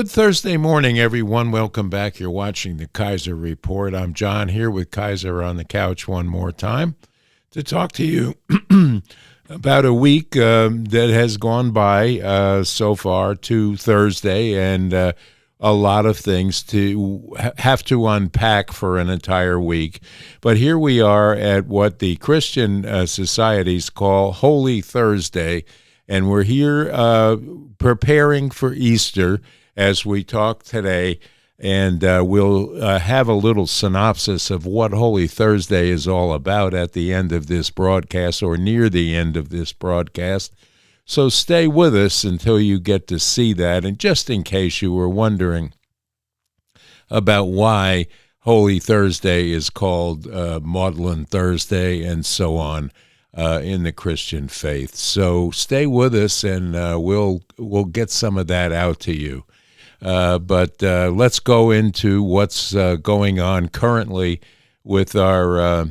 Good Thursday morning, everyone. Welcome back. You're watching the Kaiser Report. I'm John here with Kaiser on the couch one more time to talk to you about a week that has gone by so far to Thursday, and a lot of things to have to unpack for an entire week. But here we are at what the Christian societies call Holy Thursday, and we're here preparing for Easter as we talk today, and we'll have a little synopsis of what Holy Thursday is all about at the end of this broadcast, or near the end of this broadcast. So stay with us until you get to see that. And just in case you were wondering about why Holy Thursday is called Maudlin Thursday and so on in the Christian faith. So stay with us, and we'll get some of that out to you. But let's go into what's going on currently with our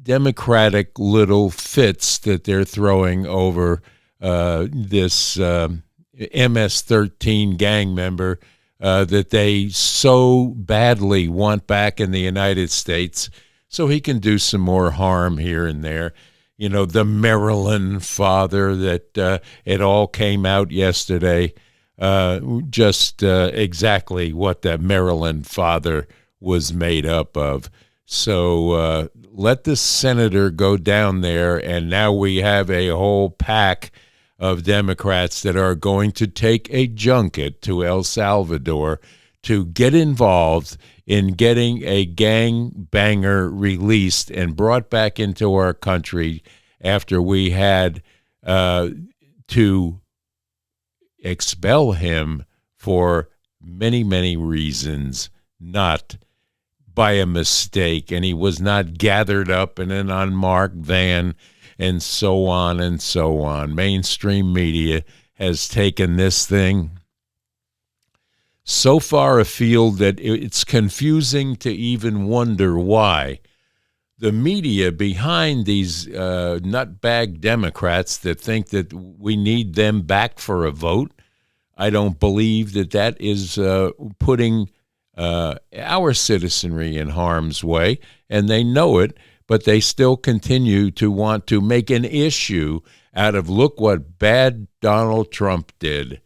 Democratic little fits that they're throwing over this MS-13 gang member that they so badly want back in the United States so he can do some more harm here and there. You know, the Maryland father that it all came out yesterday. Just exactly what that Maryland father was made up of. So let the senator go down there, and now we have a whole pack of Democrats that are going to take a junket to El Salvador to get involved in getting a gang banger released and brought back into our country after we had to expel him for many, many reasons, not by a mistake, and he was not gathered up in an unmarked van, and so on and so on. Mainstream media has taken this thing so far afield that it's confusing to even wonder why the media behind these nutbag Democrats that think that we need them back for a vote, I don't believe that is putting our citizenry in harm's way, and they know it, but they still continue to want to make an issue out of, look what bad Donald Trump did.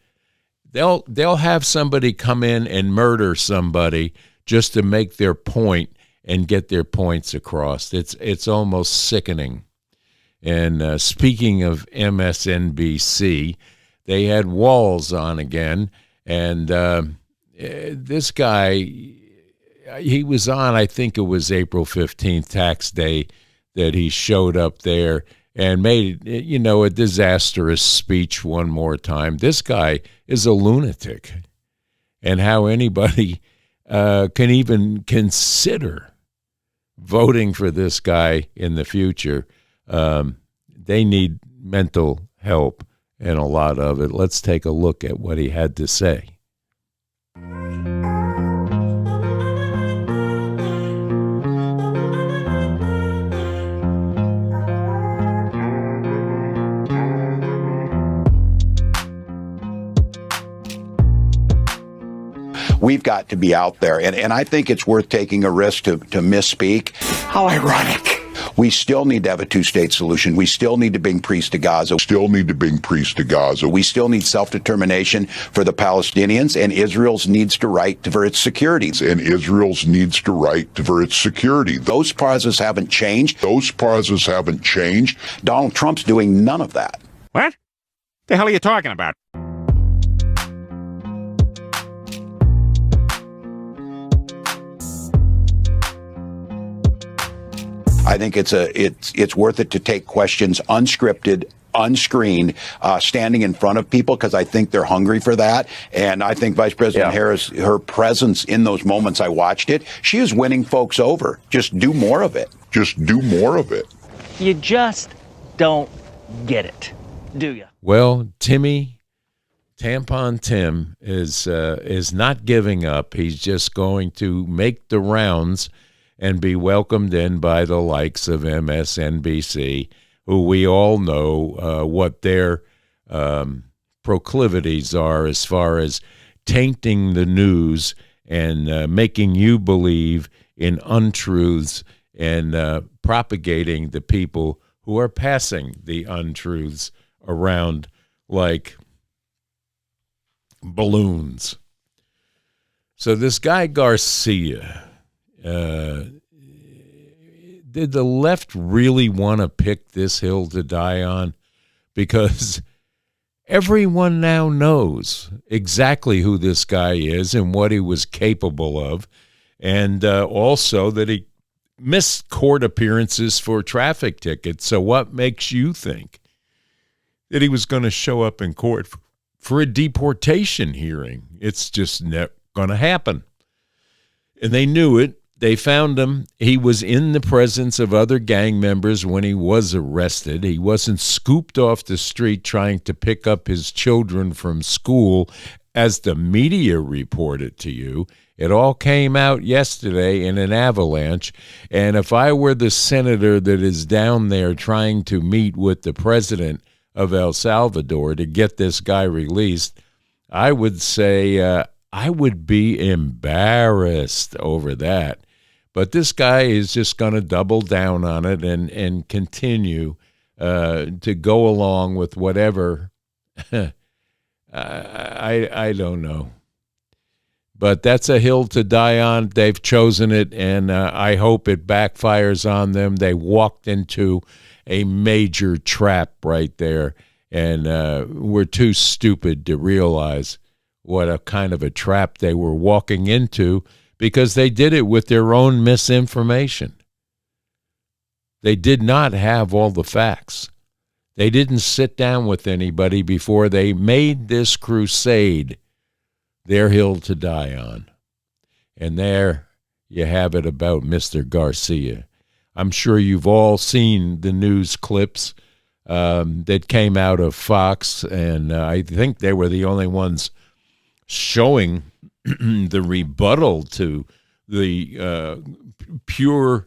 They'll have somebody come in and murder somebody just to make their point and get their points across. It's almost sickening. And speaking of MSNBC, they had Walls on again, and this guy, he was on, I think it was April 15th, tax day, that he showed up there and made, a disastrous speech one more time. This guy is a lunatic, and how anybody can even consider voting for this guy in the future. They need mental help, and a lot of it. Let's take a look at what he had to say. We've got to be out there, and I think it's worth taking a risk to misspeak. How ironic. We still need to have a two-state solution. We still need to bring peace to Gaza. We still need self-determination for the Palestinians, and Israel's needs to right for its security. Those pauses haven't changed. Donald Trump's doing none of that. What? The hell are you talking about? I think it's worth it to take questions unscripted, unscreened, standing in front of people, because I think they're hungry for that. And I think Vice President Harris, her presence in those moments, I watched it, she is winning folks over. Just do more of it. You just don't get it, do you? Well, Tampon Tim is not giving up. He's just going to make the rounds and be welcomed in by the likes of MSNBC, who we all know what their proclivities are as far as tainting the news and making you believe in untruths and propagating the people who are passing the untruths around like balloons. So this guy Garcia, did the left really want to pick this hill to die on? Because everyone now knows exactly who this guy is and what he was capable of, and also that he missed court appearances for traffic tickets. So what makes you think that he was going to show up in court for a deportation hearing? It's just not going to happen. And they knew it. They found him. He was in the presence of other gang members when he was arrested. He wasn't scooped off the street trying to pick up his children from school, as the media reported to you. It all came out yesterday in an avalanche. And if I were the senator that is down there trying to meet with the president of El Salvador to get this guy released, I would say I would be embarrassed over that. But this guy is just going to double down on it and continue to go along with whatever. I don't know. But that's a hill to die on. They've chosen it, and I hope it backfires on them. They walked into a major trap right there, and we're too stupid to realize what a kind of a trap they were walking into, because they did it with their own misinformation. They did not have all the facts. They didn't sit down with anybody before they made this crusade their hill to die on. And there you have it about Mr. Garcia. I'm sure you've all seen the news clips that came out of Fox, and I think they were the only ones showing the rebuttal to the pure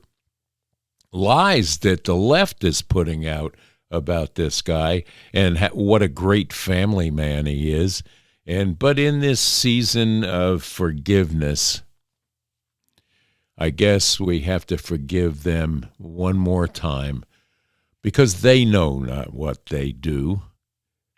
lies that the left is putting out about this guy and what a great family man he is. But in this season of forgiveness, I guess we have to forgive them one more time, because they know not what they do.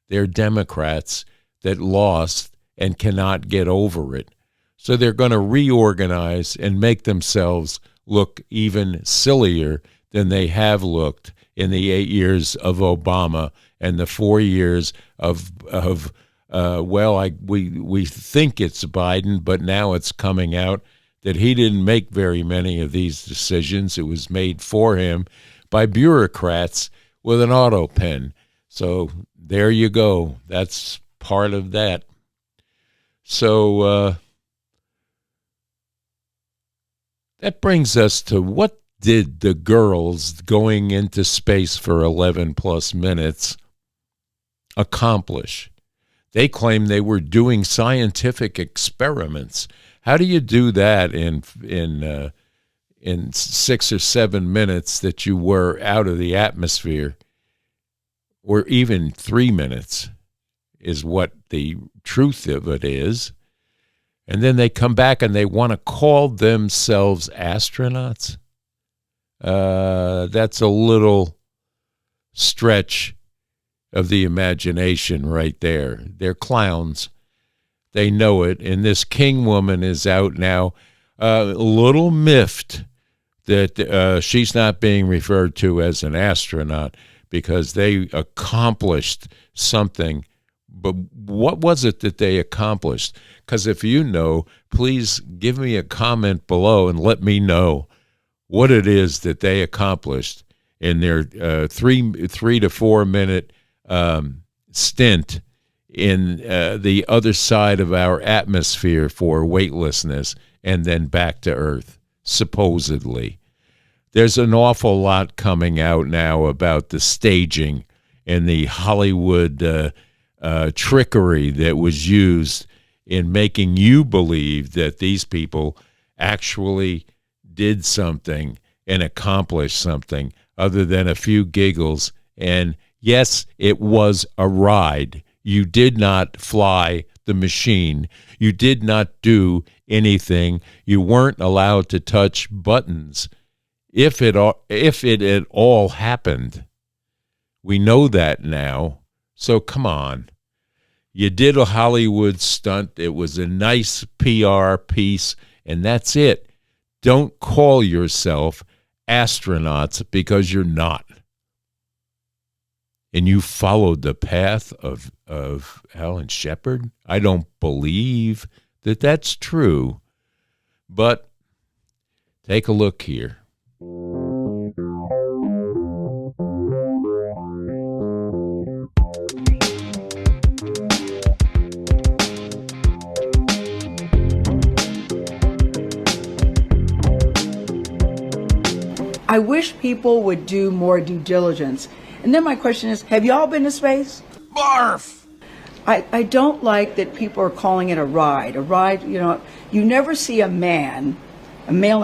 They're Democrats that lost and cannot get over it. So they're going to reorganize and make themselves look even sillier than they have looked in the 8 years of Obama and the 4 years of we think it's Biden, but now it's coming out that he didn't make very many of these decisions. It was made for him by bureaucrats with an auto pen. So there you go. That's part of that. So that brings us to, what did the girls going into space for 11 plus minutes accomplish? They claim they were doing scientific experiments. How do you do that in 6 or 7 minutes that you were out of the atmosphere, or even 3 minutes is what the truth of it is? And then they come back and they want to call themselves astronauts? That's a little stretch of the imagination right there. They're clowns. They know it. And this King woman is out now, a little miffed that she's not being referred to as an astronaut, because they accomplished something. But what was it that they accomplished? Because if you know, please give me a comment below and let me know what it is that they accomplished in their 3 to 4 minute stint in the other side of our atmosphere for weightlessness and then back to Earth, supposedly. There's an awful lot coming out now about the staging and the Hollywood trickery that was used in making you believe that these people actually did something and accomplished something other than a few giggles. And yes, it was a ride. You did not fly the machine. You did not do anything. You weren't allowed to touch buttons. If it at all happened, we know that now. So come on. You did a Hollywood stunt. It was a nice PR piece, and that's it. Don't call yourself astronauts because you're not. And you followed the path of Alan Shepard? I don't believe that that's true. But take a look here. I wish people would do more due diligence. And then my question is, have y'all been to space? Barf! I don't like that people are calling it a ride. A ride, you never see a male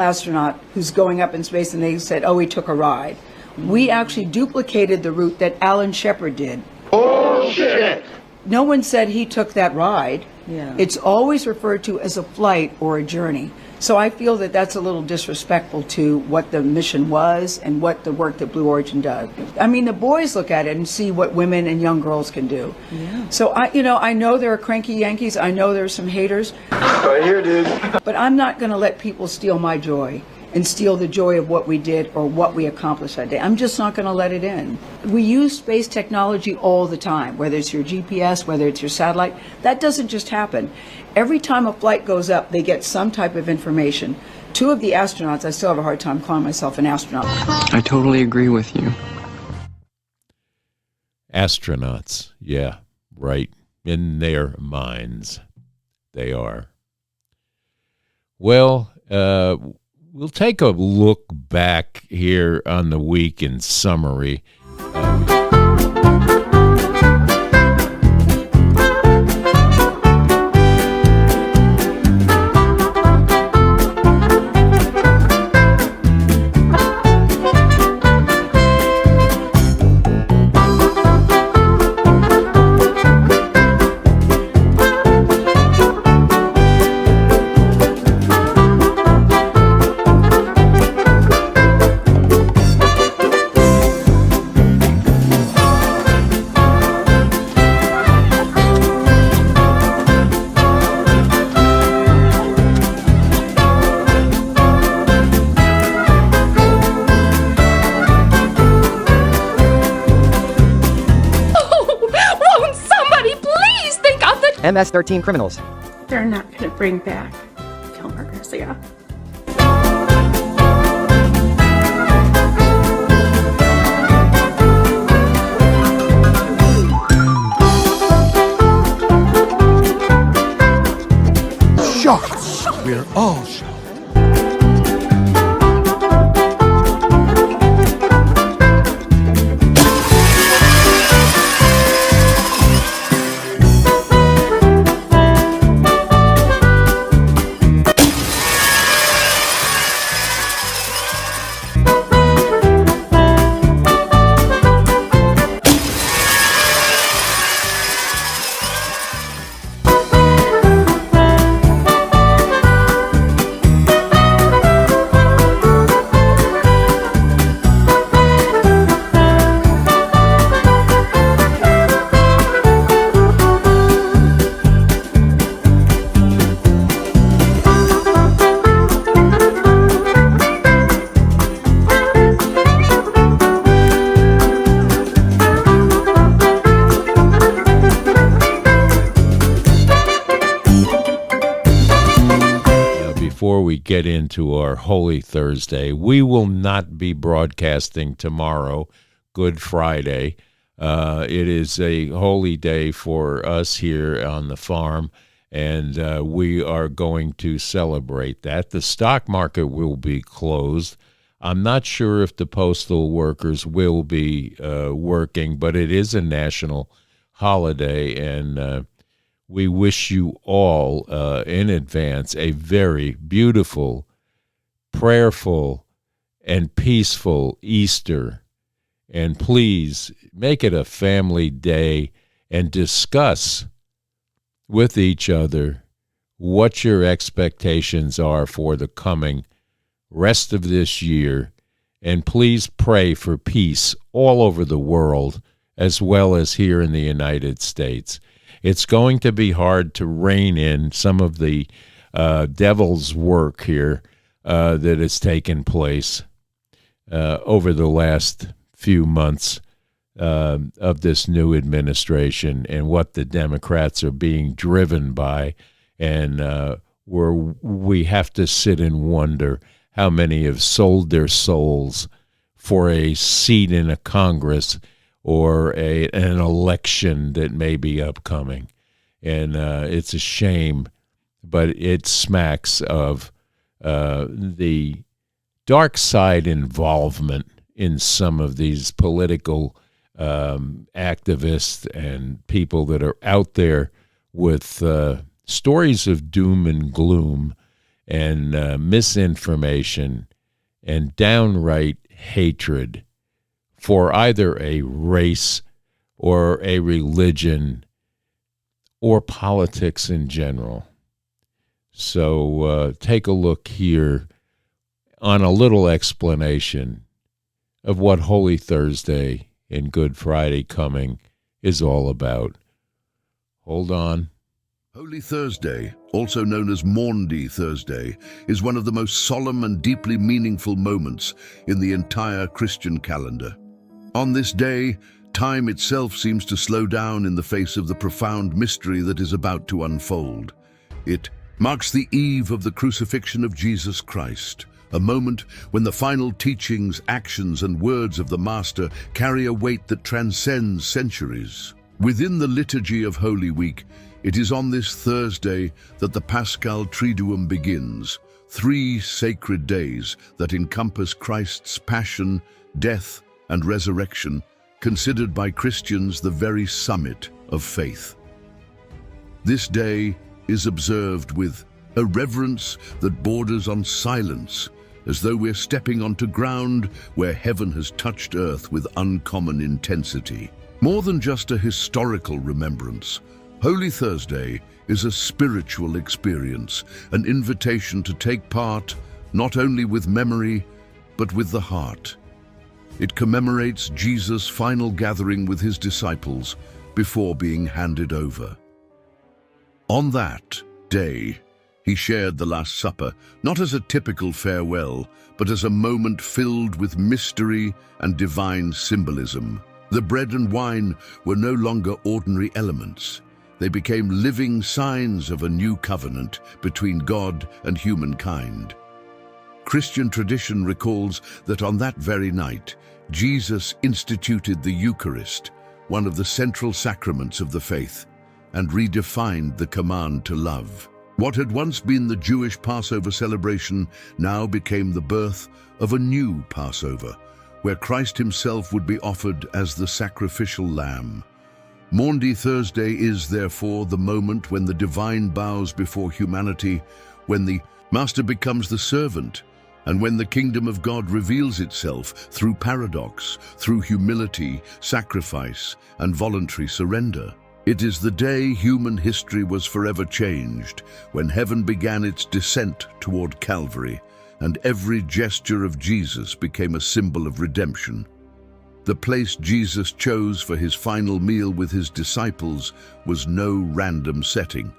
astronaut who's going up in space and they said, oh, he took a ride. We actually duplicated the route that Alan Shepard did. Bullshit! No one said he took that ride. Yeah. It's always referred to as a flight or a journey. So I feel that that's a little disrespectful to what the mission was and what the work that Blue Origin does. I mean, the boys look at it and see what women and young girls can do. Yeah. So I know there are cranky Yankees. I know there are some haters. Right here, dude. But I'm not going to let people steal my joy and steal the joy of what we did or what we accomplished that day. I'm just not going to let it in. We use space technology all the time, whether it's your GPS, whether it's your satellite. That doesn't just happen. Every time a flight goes up, they get some type of information. Two of the astronauts, I still have a hard time calling myself an astronaut. I totally agree with you. Astronauts, yeah, right. In their minds, they are. Well, we'll take a look back here on the week in summary. MS-13 criminals. They're not going to bring back Kilmer Garcia. Shocked. We're all shocked. Before we get into our Holy Thursday, we will not be broadcasting tomorrow, Good Friday. It is a holy day for us here on the farm, and we are going to celebrate that. The stock market will be closed. I'm not sure if the postal workers will be working, but it is a national holiday, and we wish you all in advance a very beautiful, prayerful, and peaceful Easter. And please make it a family day and discuss with each other what your expectations are for the coming rest of this year, and please pray for peace all over the world as well as here in the United States. It's going to be hard to rein in some of the devil's work here that has taken place over the last few months of this new administration and what the Democrats are being driven by, and where we have to sit and wonder how many have sold their souls for a seat in a Congress or an election that may be upcoming. And it's a shame, but it smacks of the dark side involvement in some of these political activists and people that are out there with stories of doom and gloom and misinformation and downright hatred for either a race or a religion or politics in general. So take a look here on a little explanation of what Holy Thursday and Good Friday coming is all about. Hold on. Holy Thursday, also known as Maundy Thursday, is one of the most solemn and deeply meaningful moments in the entire Christian calendar. On this day, time itself seems to slow down in the face of the profound mystery that is about to unfold. It marks the eve of the crucifixion of Jesus Christ, a moment when the final teachings, actions, and words of the Master carry a weight that transcends centuries. Within the liturgy of Holy Week, it is on this Thursday that the Paschal Triduum begins, 3 sacred days that encompass Christ's passion, death, and resurrection, considered by Christians the very summit of faith. This day is observed with a reverence that borders on silence, as though we're stepping onto ground where heaven has touched earth with uncommon intensity. More than just a historical remembrance, Holy Thursday is a spiritual experience, an invitation to take part not only with memory, but with the heart. It commemorates Jesus' final gathering with his disciples before being handed over. On that day, he shared the Last Supper, not as a typical farewell, but as a moment filled with mystery and divine symbolism. The bread and wine were no longer ordinary elements. They became living signs of a new covenant between God and humankind. Christian tradition recalls that on that very night, Jesus instituted the Eucharist, one of the central sacraments of the faith, and redefined the command to love. What had once been the Jewish Passover celebration now became the birth of a new Passover, where Christ himself would be offered as the sacrificial lamb. Maundy Thursday is, therefore, the moment when the divine bows before humanity, when the Master becomes the servant, and when the kingdom of God reveals itself through paradox, through humility, sacrifice, and voluntary surrender. It is the day human history was forever changed, when heaven began its descent toward Calvary, and every gesture of Jesus became a symbol of redemption. The place Jesus chose for his final meal with his disciples was no random setting.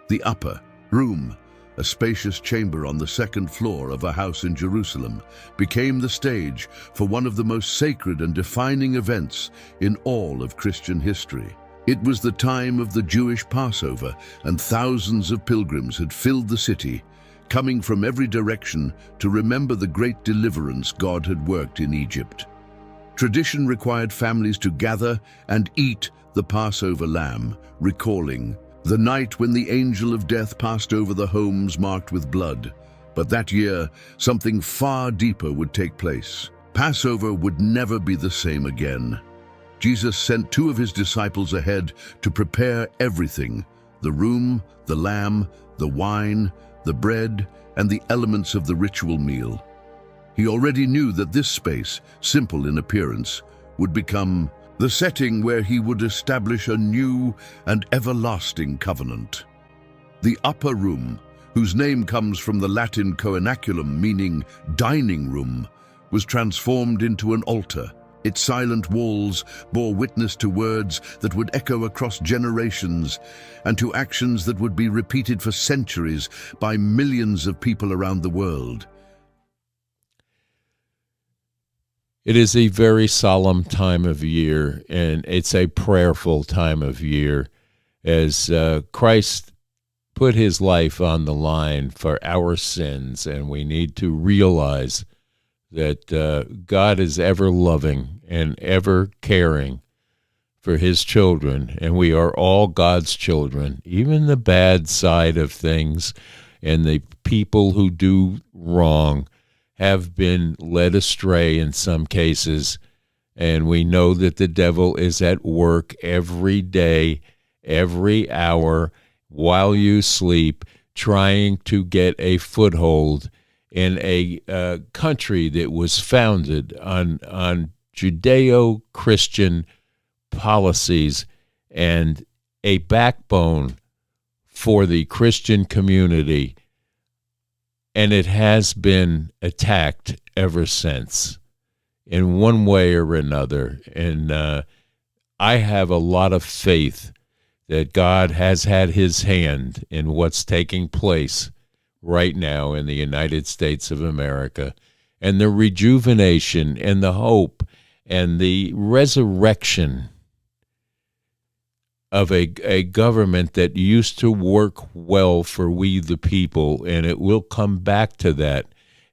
The upper room, a spacious chamber on the second floor of a house in Jerusalem, became the stage for one of the most sacred and defining events in all of Christian history. It was the time of the Jewish Passover, and thousands of pilgrims had filled the city, coming from every direction to remember the great deliverance God had worked in Egypt. Tradition required families to gather and eat the Passover lamb, recalling the night when the angel of death passed over the homes marked with blood. But that year, something far deeper would take place. Passover would never be the same again. Jesus sent 2 of his disciples ahead to prepare everything: the room, the lamb, the wine, the bread, and the elements of the ritual meal. He already knew that this space, simple in appearance, would become the setting where he would establish a new and everlasting covenant. The upper room, whose name comes from the Latin coenaculum meaning dining room, was transformed into an altar. Its silent walls bore witness to words that would echo across generations and to actions that would be repeated for centuries by millions of people around the world. It is a very solemn time of year, and it's a prayerful time of year as Christ put his life on the line for our sins, and we need to realize that God is ever loving and ever caring for his children, and we are all God's children, even the bad side of things and the people who do wrong have been led astray in some cases, and we know that the devil is at work every day, every hour, while you sleep, trying to get a foothold in a country that was founded on Judeo-Christian policies and a backbone for the Christian community. And it has been attacked ever since in one way or another. And I have a lot of faith that God has had his hand in what's taking place right now in the United States of America, and the rejuvenation and the hope and the resurrection of a government that used to work well for we the people, and it will come back to that.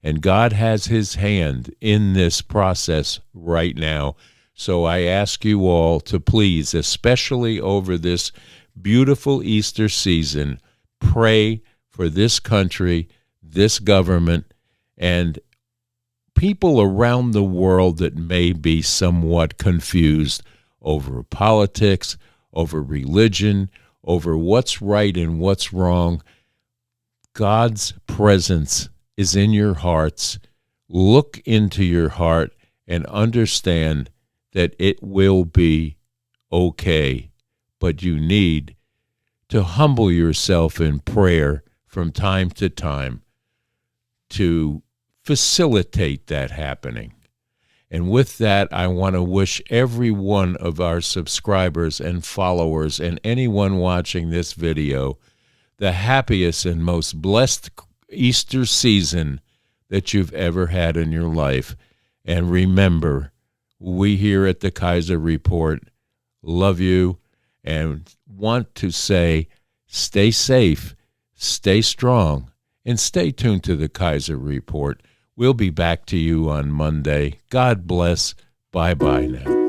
And God has his hand in this process right now. So I ask you all to please, especially over this beautiful Easter season, pray for this country, this government, and people around the world that may be somewhat confused over politics, over religion, over what's right and what's wrong. God's presence is in your hearts. Look into your heart and understand that it will be okay. But you need to humble yourself in prayer from time to time to facilitate that happening. And with that, I want to wish every one of our subscribers and followers and anyone watching this video the happiest and most blessed Easter season that you've ever had in your life. And remember, we here at the Kaiser Report love you and want to say stay safe, stay strong, and stay tuned to the Kaiser Report. We'll be back to you on Monday. God bless. Bye-bye now.